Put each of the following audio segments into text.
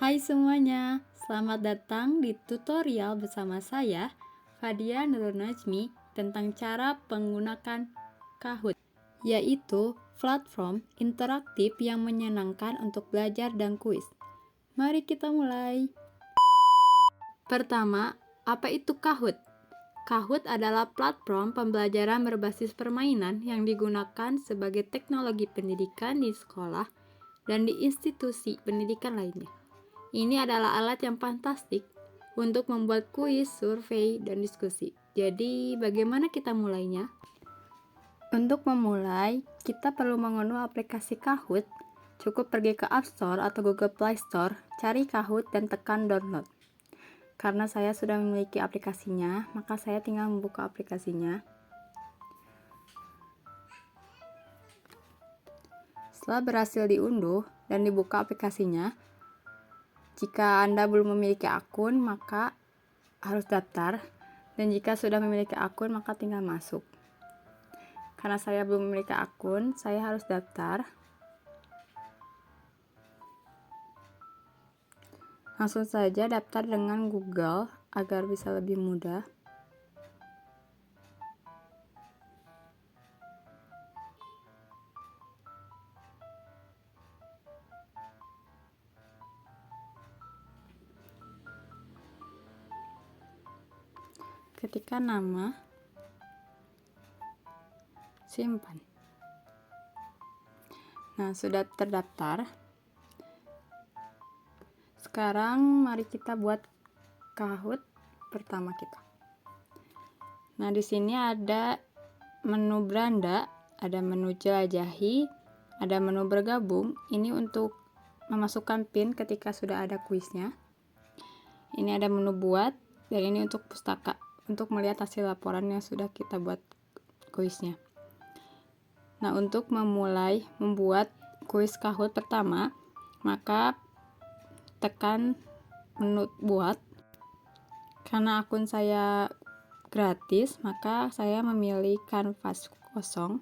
Hai semuanya, selamat datang di tutorial bersama saya, Fadia Nurul Najmi, tentang cara menggunakan Kahoot, yaitu platform interaktif yang menyenangkan untuk belajar dan kuis. Mari kita mulai. Pertama, apa itu Kahoot? Kahoot adalah platform pembelajaran berbasis permainan yang digunakan sebagai teknologi pendidikan di sekolah dan di institusi pendidikan lainnya. Ini adalah alat yang fantastik untuk membuat kuis, survei, dan diskusi. Jadi, bagaimana kita mulainya? Untuk memulai, kita perlu mengunduh aplikasi Kahoot. Cukup pergi ke App Store atau Google Play Store, cari Kahoot dan tekan download. Karena saya sudah memiliki aplikasinya, maka saya tinggal membuka aplikasinya. Setelah berhasil diunduh dan dibuka aplikasinya, jika Anda belum memiliki akun, maka harus daftar. Dan jika sudah memiliki akun, maka tinggal masuk. Karena saya belum memiliki akun, saya harus daftar. Langsung saja daftar dengan Google agar bisa lebih mudah. Ketikkan nama, simpan. Nah, sudah terdaftar. Sekarang mari kita buat Kahoot pertama kita. Nah, di sini ada menu beranda, ada menu jelajahi, ada menu bergabung. Ini untuk memasukkan PIN ketika sudah ada kuisnya. Ini ada menu buat, dan ini untuk pustaka, untuk melihat hasil laporan yang sudah kita buat kuisnya. Nah, untuk memulai membuat kuis Kahoot pertama, maka tekan menu buat. Karena akun saya gratis, maka saya memilih kanvas kosong.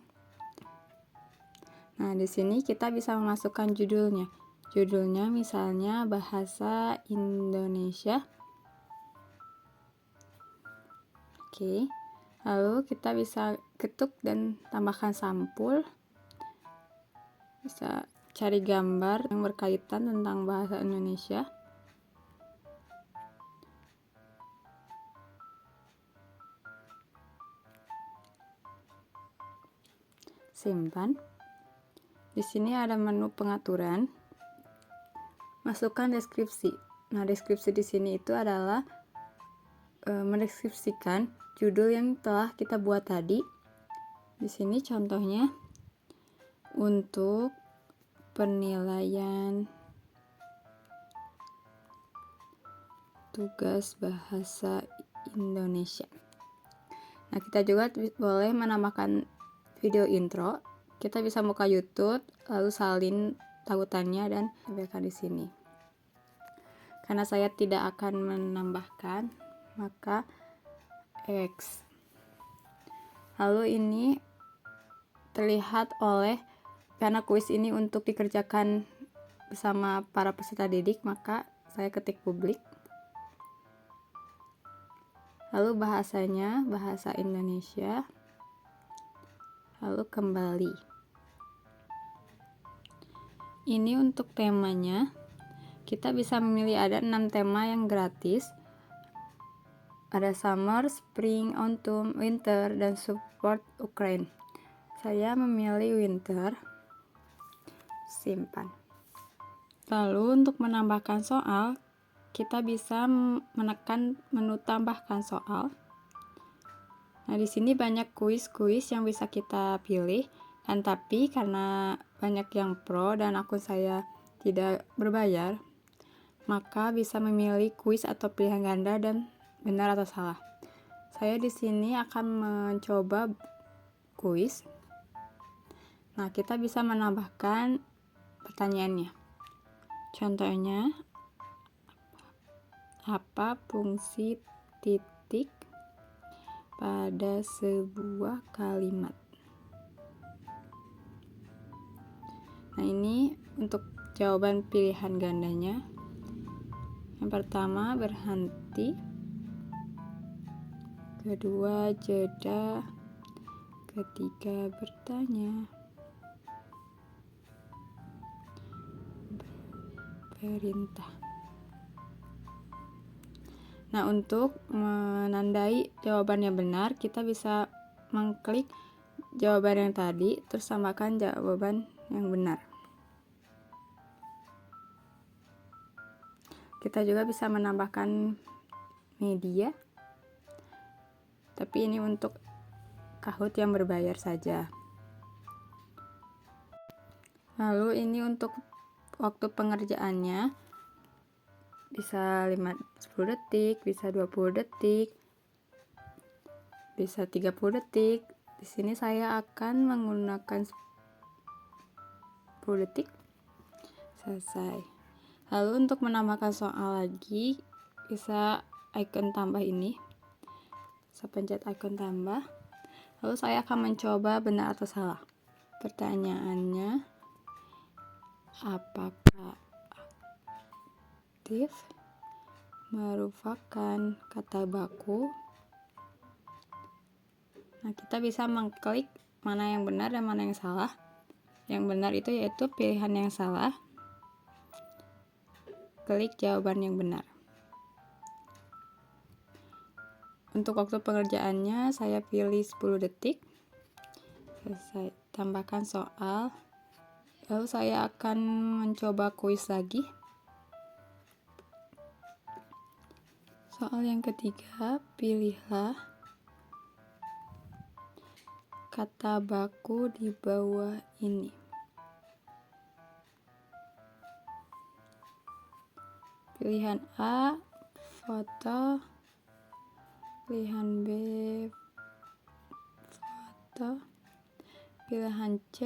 Nah, di sini kita bisa memasukkan judulnya. Judulnya misalnya bahasa Indonesia. Oke. Lalu kita bisa ketuk dan tambahkan sampul. Bisa cari gambar yang berkaitan tentang bahasa Indonesia. Simpan. Di sini ada menu pengaturan. Masukkan deskripsi. Nah, deskripsi di sini itu adalah mendeskripsikan judul yang telah kita buat tadi. Di sini contohnya untuk penilaian tugas bahasa Indonesia. Nah, kita juga boleh menambahkan video intro. Kita bisa buka YouTube, lalu salin tautannya dan tampilkan di sini. Karena saya tidak akan menambahkan, maka X. Lalu ini terlihat karena kuis ini untuk dikerjakan bersama para peserta didik, maka saya ketik publik. Lalu bahasanya bahasa Indonesia. Lalu kembali. Ini untuk temanya. Kita bisa memilih ada 6 tema yang gratis. Ada summer, spring, autumn, winter, dan support Ukraine. Saya memilih winter. Simpan. Lalu untuk menambahkan soal, kita bisa menekan menu tambahkan soal. Nah, di sini banyak kuis-kuis yang bisa kita pilih. Dan tapi karena banyak yang pro dan akun saya tidak berbayar, maka bisa memilih kuis atau pilihan ganda dan benar atau salah. Saya di sini akan mencoba kuis. Nah, kita bisa menambahkan pertanyaannya. Contohnya, apa fungsi titik pada sebuah kalimat? Nah, ini untuk jawaban pilihan gandanya. Yang pertama berhenti, kedua jeda, ketiga bertanya, perintah. Nah, untuk menandai jawaban yang benar, kita bisa mengklik jawaban yang tadi, terus tambahkan jawaban yang benar. Kita juga bisa menambahkan media, tapi ini untuk Kahoot yang berbayar saja. Lalu ini untuk waktu pengerjaannya bisa 10 detik, bisa 20 detik, bisa 30 detik. Di sini saya akan menggunakan 10 detik. Selesai. Lalu untuk menambahkan soal lagi, bisa icon tambah ini. Saya pencet icon tambah. Lalu saya akan mencoba benar atau salah. Pertanyaannya, apakah aktif merupakan kata baku? Nah, kita bisa mengklik mana yang benar dan mana yang salah. Yang benar itu yaitu pilihan yang salah. Klik jawaban yang benar. Untuk waktu pengerjaannya saya pilih 10 detik. Selesai. Tambahkan soal. Lalu saya akan mencoba kuis lagi. Soal yang ketiga, pilihlah kata baku di bawah ini. Pilihan A, foto. Pilihan B, foto. Pilihan C,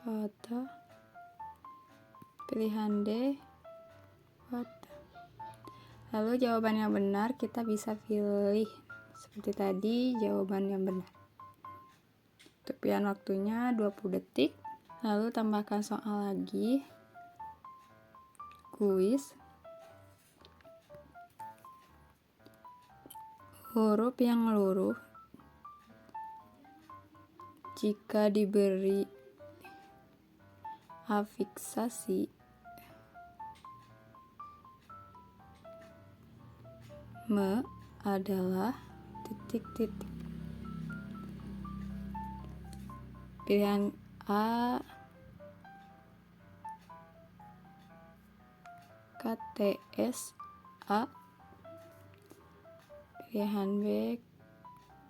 foto. Pilihan D, foto. Lalu jawaban yang benar kita bisa pilih seperti tadi, jawaban yang benar. Tepian waktunya 20 detik. Lalu tambahkan soal lagi. Kuis. Huruf yang luruh jika diberi afiksasi me adalah titik-titik. Pilihan A, KTS A. Pilihan B,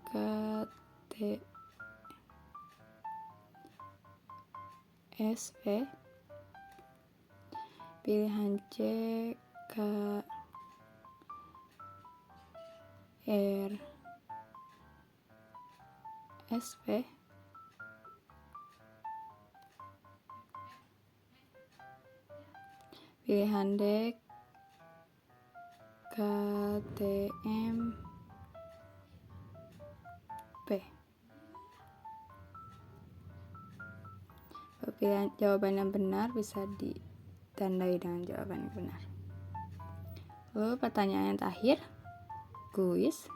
KTSV. Pilihan C, KRSV. Pilihan D, KTMP. Pilihan jawaban yang benar bisa ditandai dengan jawaban yang benar. Lalu pertanyaan yang terakhir, kuis.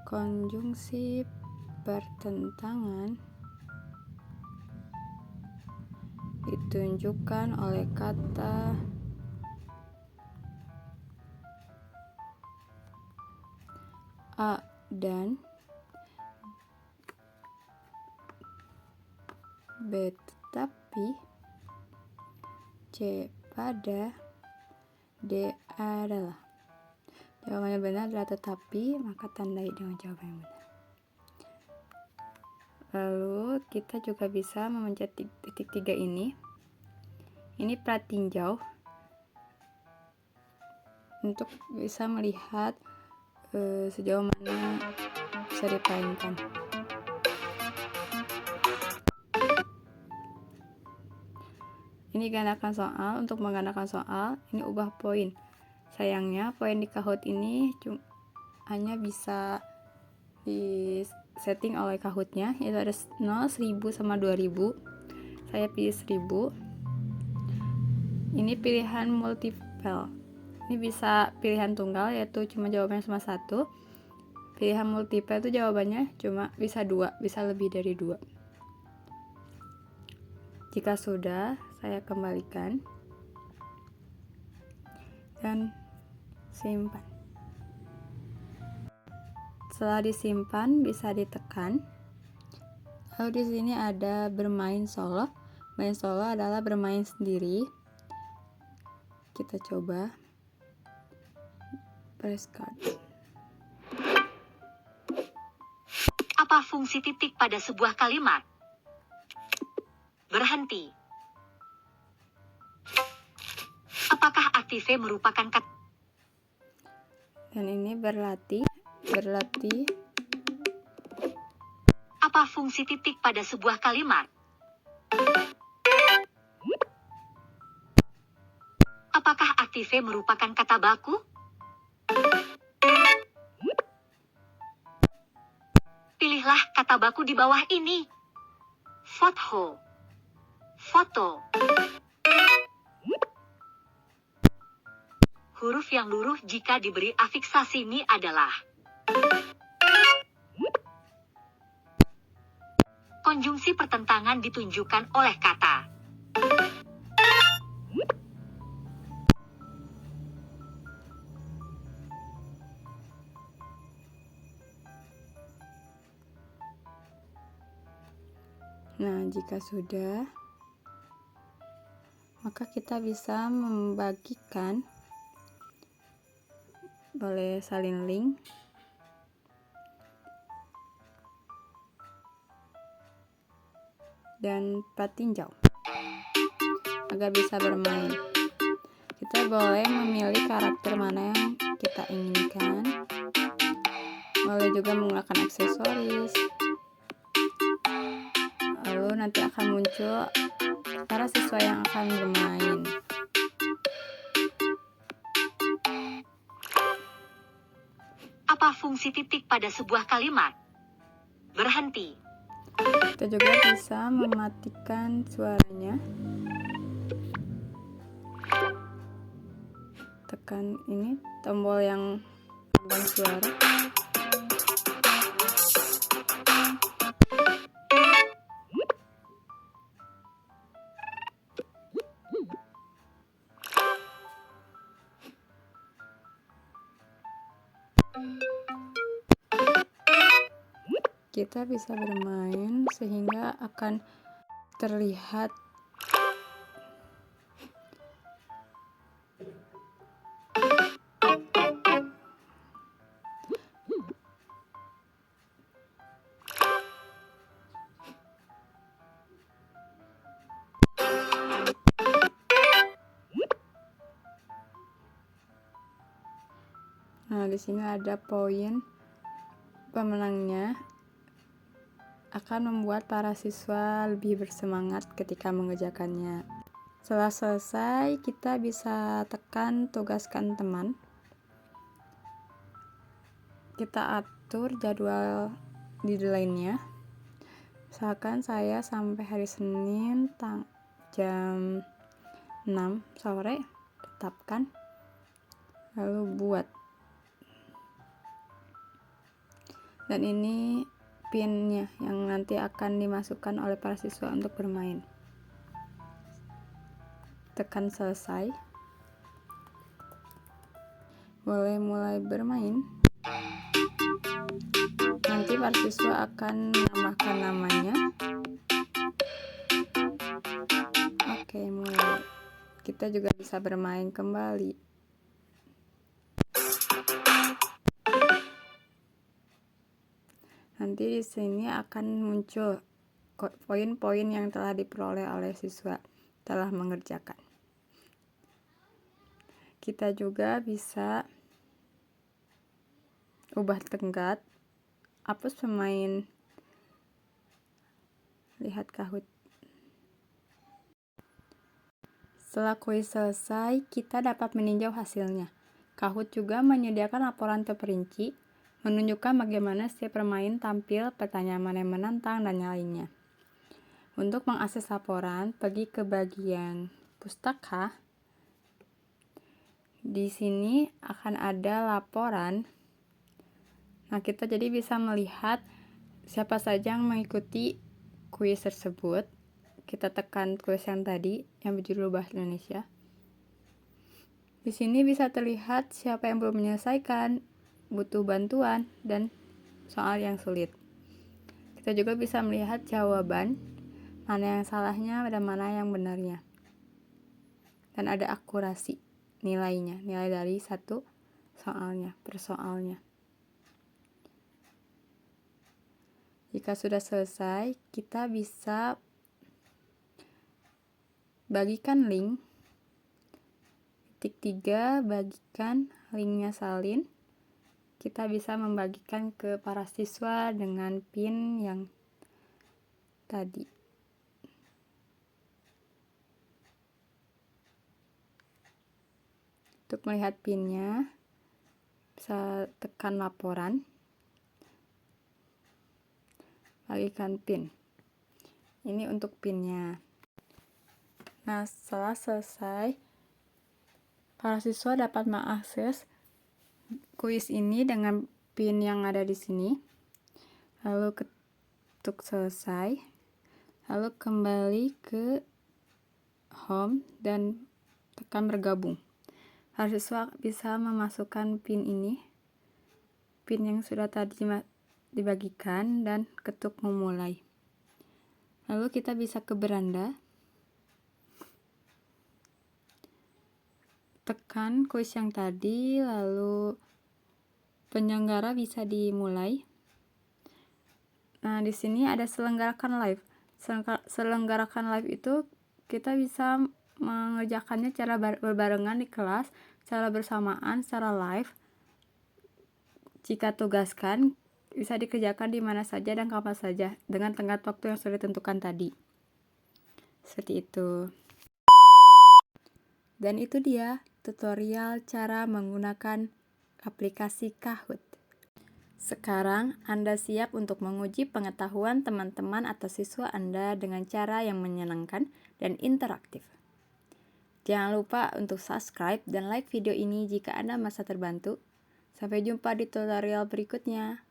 Konjungsi pertentangan ditunjukkan oleh kata A dan B tetapi, C pada, D adalah. Jawaban yang benar adalah tetapi, maka tandai dengan jawaban yang benar. Lalu kita juga bisa memencet titik 3 ini. Ini pratinjau untuk bisa melihat sejauh mana bisa dipainkan. Ini gandakan soal. Untuk menggandakan soal, ini ubah poin. Sayangnya poin di Kahoot ini hanya bisa di setting oleh Kahootnya, yaitu ada 0, 1000 sama 2000. Saya pilih 1000. Ini pilihan multiple. Ini bisa pilihan tunggal, yaitu cuma jawabannya cuma satu. Pilihan multiple itu jawabannya cuma bisa dua, bisa lebih dari dua. Jika sudah, saya kembalikan dan simpan. Setelah disimpan, bisa ditekan. Lalu di sini ada bermain solo. Bermain solo adalah bermain sendiri. Kita coba. Press card. Apa fungsi titik pada sebuah kalimat? Berhenti. Apakah aktive merupakan kata? Dan ini berlatih. Apa fungsi titik pada sebuah kalimat? Apakah aktive merupakan kata baku? Pilihlah kata baku di bawah ini. Foto. Foto. Huruf yang luruh jika diberi afiksasi mi adalah konjungsi pertentangan ditunjukkan oleh kata. Nah, jika sudah, maka kita bisa membagikan, boleh salin link, dan plat tinjau agar bisa bermain. Kita boleh memilih karakter mana yang kita inginkan, boleh juga menggunakan aksesoris. Lalu nanti akan muncul para siswa yang akan bermain. Apa fungsi titik pada sebuah kalimat? Berhenti. Kita juga bisa mematikan suaranya. Tekan ini tombol yang tambah suara. Kita bisa bermain sehingga akan terlihat Nah, di sini ada poin pemenangnya, akan membuat para siswa lebih bersemangat ketika mengerjakannya. Setelah selesai, kita bisa tekan tugaskan teman. Kita atur jadwal deadline-nya. Misalkan saya sampai hari Senin jam 6 sore, tetapkan. Lalu buat. Dan ini pinnya yang nanti akan dimasukkan oleh para siswa untuk bermain. Tekan selesai. Boleh mulai bermain. Nanti para siswa akan menambahkan namanya. Oke, mulai. Kita juga bisa bermain kembali. Nanti di sini akan muncul poin-poin yang telah diperoleh oleh siswa telah mengerjakan. Kita juga bisa ubah tenggat, hapus pemain, lihat Kahoot. Setelah kuis selesai, kita dapat meninjau hasilnya. Kahoot juga menyediakan laporan terperinci, menunjukkan bagaimana setiap pemain tampil, pertanyaan mana yang menantang, dan lainnya. Untuk mengakses laporan, pergi ke bagian pustaka, Di sini akan ada laporan. Nah, kita jadi bisa melihat siapa saja yang mengikuti kuis tersebut. Kita tekan kuis yang tadi yang berjudul Bahasa Indonesia. Di sini bisa terlihat siapa yang belum menyelesaikan, butuh bantuan, dan soal yang sulit. Kita juga bisa melihat jawaban, mana yang salahnya dan mana yang benarnya. Dan ada akurasi nilainya, nilai dari satu soalnya, per soalnya. Jika sudah selesai, kita bisa bagikan link. Titik 3, bagikan linknya salin. Kita bisa membagikan ke para siswa dengan PIN yang tadi. Untuk melihat PIN-nya, bisa tekan laporan, bagikan PIN. Ini untuk PIN-nya. Nah, setelah selesai, para siswa dapat mengakses kuis ini dengan PIN yang ada di sini. Lalu ketuk selesai. Lalu kembali ke home dan tekan bergabung. Para siswa bisa memasukkan PIN ini, PIN yang sudah tadi dibagikan, dan ketuk memulai. Lalu kita bisa ke beranda, tekan kuis yang tadi, lalu penyelenggara bisa dimulai. Nah, di sini ada selenggarakan live. Selenggarakan live itu kita bisa mengerjakannya secara berbarengan di kelas, secara bersamaan, secara live. Jika tugaskan, bisa dikerjakan di mana saja dan kapan saja dengan tenggat waktu yang sudah ditentukan tadi. Seperti itu. Dan itu dia tutorial cara menggunakan aplikasi Kahoot. Sekarang Anda siap untuk menguji pengetahuan teman-teman atau siswa Anda dengan cara yang menyenangkan dan interaktif. Jangan lupa untuk subscribe dan like video ini jika Anda merasa terbantu. Sampai jumpa di tutorial berikutnya.